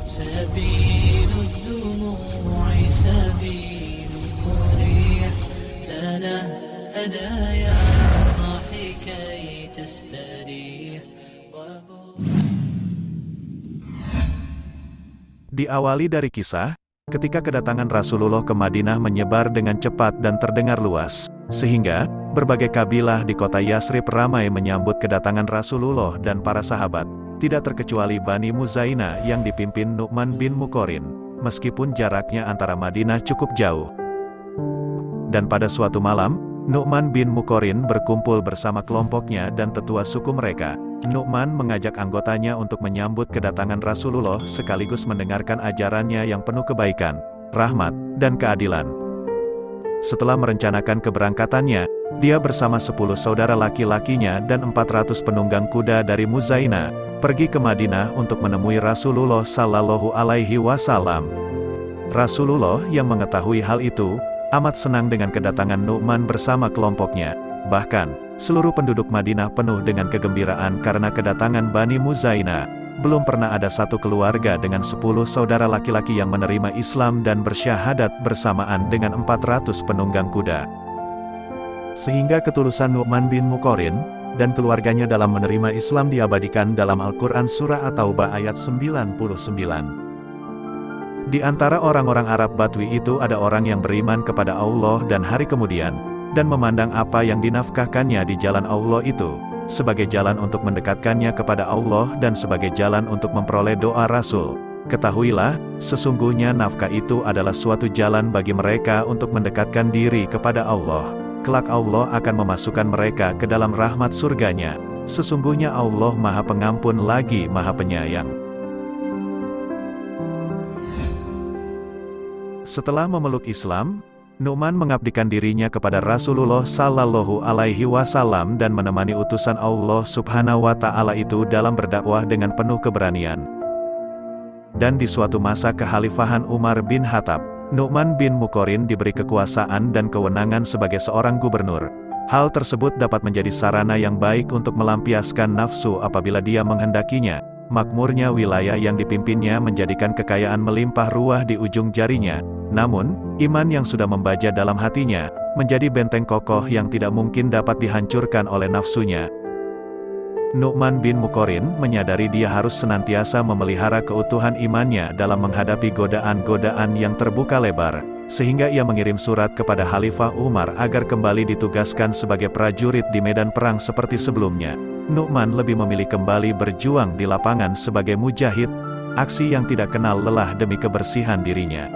سبيل الدموع سبيل مريح تنهد يا صاحي كي تستريح. Diawali dari kisah, ketika kedatangan Rasulullah ke Madinah menyebar dengan cepat dan terdengar luas, sehingga berbagai kabilah di kota Yasrib ramai menyambut kedatangan Rasulullah dan para sahabat, tidak terkecuali Bani Muzaina yang dipimpin Nu'man bin Muqarrin, meskipun jaraknya antara Madinah cukup jauh. Dan pada suatu malam, Nu'man bin Muqarrin berkumpul bersama kelompoknya dan tetua suku mereka. Nu'man mengajak anggotanya untuk menyambut kedatangan Rasulullah sekaligus mendengarkan ajarannya yang penuh kebaikan, rahmat, dan keadilan. Setelah merencanakan keberangkatannya, dia bersama 10 saudara laki-lakinya dan 400 penunggang kuda dari Muzaina, pergi ke Madinah untuk menemui Rasulullah Sallallahu Alaihi Wasallam. Rasulullah yang mengetahui hal itu, amat senang dengan kedatangan Nu'man bersama kelompoknya. Bahkan, seluruh penduduk Madinah penuh dengan kegembiraan karena kedatangan Bani Muzaina. Belum pernah ada satu keluarga dengan 10 saudara laki-laki yang menerima Islam dan bersyahadat bersamaan dengan 400 penunggang kuda. Sehingga ketulusan Nu'man bin Muqarrin dan keluarganya dalam menerima Islam diabadikan dalam Al-Quran Surah At-Taubah ayat 99. Di antara orang-orang Arab Badui itu ada orang yang beriman kepada Allah dan hari kemudian, dan memandang apa yang dinafkahkannya di jalan Allah itu, sebagai jalan untuk mendekatkannya kepada Allah dan sebagai jalan untuk memperoleh doa Rasul. Ketahuilah, sesungguhnya nafkah itu adalah suatu jalan bagi mereka untuk mendekatkan diri kepada Allah. Kelak Allah akan memasukkan mereka ke dalam rahmat surganya. Sesungguhnya Allah Maha Pengampun lagi Maha Penyayang. Setelah memeluk Islam, Nu'man mengabdikan dirinya kepada Rasulullah Sallallahu Alaihi Wasallam dan menemani utusan Allah Subhanahu wa Ta'ala itu dalam berdakwah dengan penuh keberanian. Dan di suatu masa kekhalifahan Umar bin Khattab, Nu'man bin Muqarrin diberi kekuasaan dan kewenangan sebagai seorang gubernur. Hal tersebut dapat menjadi sarana yang baik untuk melampiaskan nafsu apabila dia menghendakinya. Makmurnya wilayah yang dipimpinnya menjadikan kekayaan melimpah ruah di ujung jarinya. Namun, iman yang sudah membaja dalam hatinya, menjadi benteng kokoh yang tidak mungkin dapat dihancurkan oleh nafsunya. Nu'man bin Muqarrin menyadari dia harus senantiasa memelihara keutuhan imannya dalam menghadapi godaan-godaan yang terbuka lebar, sehingga ia mengirim surat kepada Khalifah Umar agar kembali ditugaskan sebagai prajurit di medan perang seperti sebelumnya. Nu'man lebih memilih kembali berjuang di lapangan sebagai mujahid, aksi yang tidak kenal lelah demi kebersihan dirinya.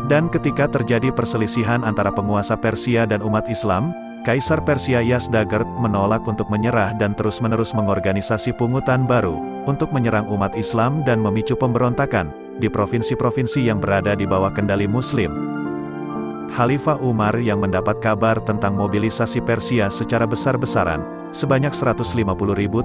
Dan ketika terjadi perselisihan antara penguasa Persia dan umat Islam, Kaisar Persia Yazdagerd menolak untuk menyerah dan terus-menerus mengorganisasi pungutan baru, untuk menyerang umat Islam dan memicu pemberontakan, di provinsi-provinsi yang berada di bawah kendali Muslim. Khalifah Umar yang mendapat kabar tentang mobilisasi Persia secara besar-besaran, sebanyak 150.000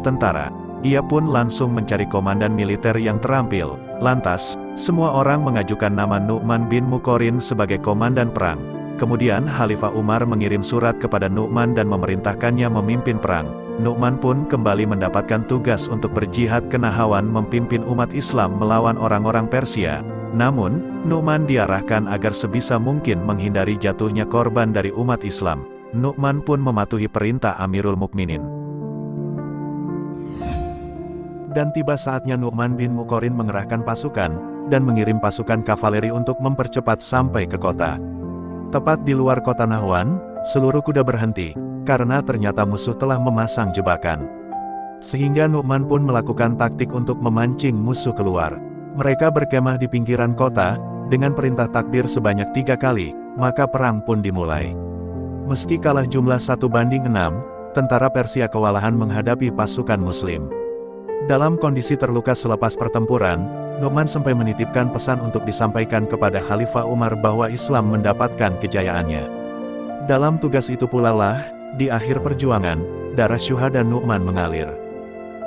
tentara, ia pun langsung mencari komandan militer yang terampil. Lantas, semua orang mengajukan nama Nu'man bin Muqarrin sebagai komandan perang. Kemudian Khalifah Umar mengirim surat kepada Nu'man dan memerintahkannya memimpin perang. Nu'man pun kembali mendapatkan tugas untuk berjihad ke Nahawan memimpin umat Islam melawan orang-orang Persia. Namun, Nu'man diarahkan agar sebisa mungkin menghindari jatuhnya korban dari umat Islam. Nu'man pun mematuhi perintah Amirul Mukminin. Dan tiba saatnya Nu'man bin Muqarrin mengerahkan pasukan, dan mengirim pasukan kavaleri untuk mempercepat sampai ke kota. Tepat di luar kota Nahwan, seluruh kuda berhenti, karena ternyata musuh telah memasang jebakan. Sehingga Nu'man pun melakukan taktik untuk memancing musuh keluar. Mereka berkemah di pinggiran kota, dengan perintah takbir sebanyak 3 kali, maka perang pun dimulai. Meski kalah jumlah 1:6, tentara Persia kewalahan menghadapi pasukan Muslim. Dalam kondisi terluka selepas pertempuran, Nu'man sampai menitipkan pesan untuk disampaikan kepada Khalifah Umar bahwa Islam mendapatkan kejayaannya. Dalam tugas itu pula lah, di akhir perjuangan, darah syuhada Nu'man mengalir.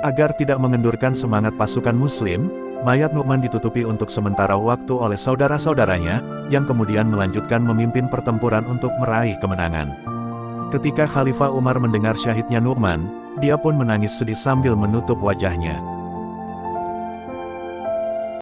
Agar tidak mengendurkan semangat pasukan Muslim, mayat Nu'man ditutupi untuk sementara waktu oleh saudara-saudaranya, yang kemudian melanjutkan memimpin pertempuran untuk meraih kemenangan. Ketika Khalifah Umar mendengar syahidnya Nu'man, dia pun menangis sedih sambil menutup wajahnya.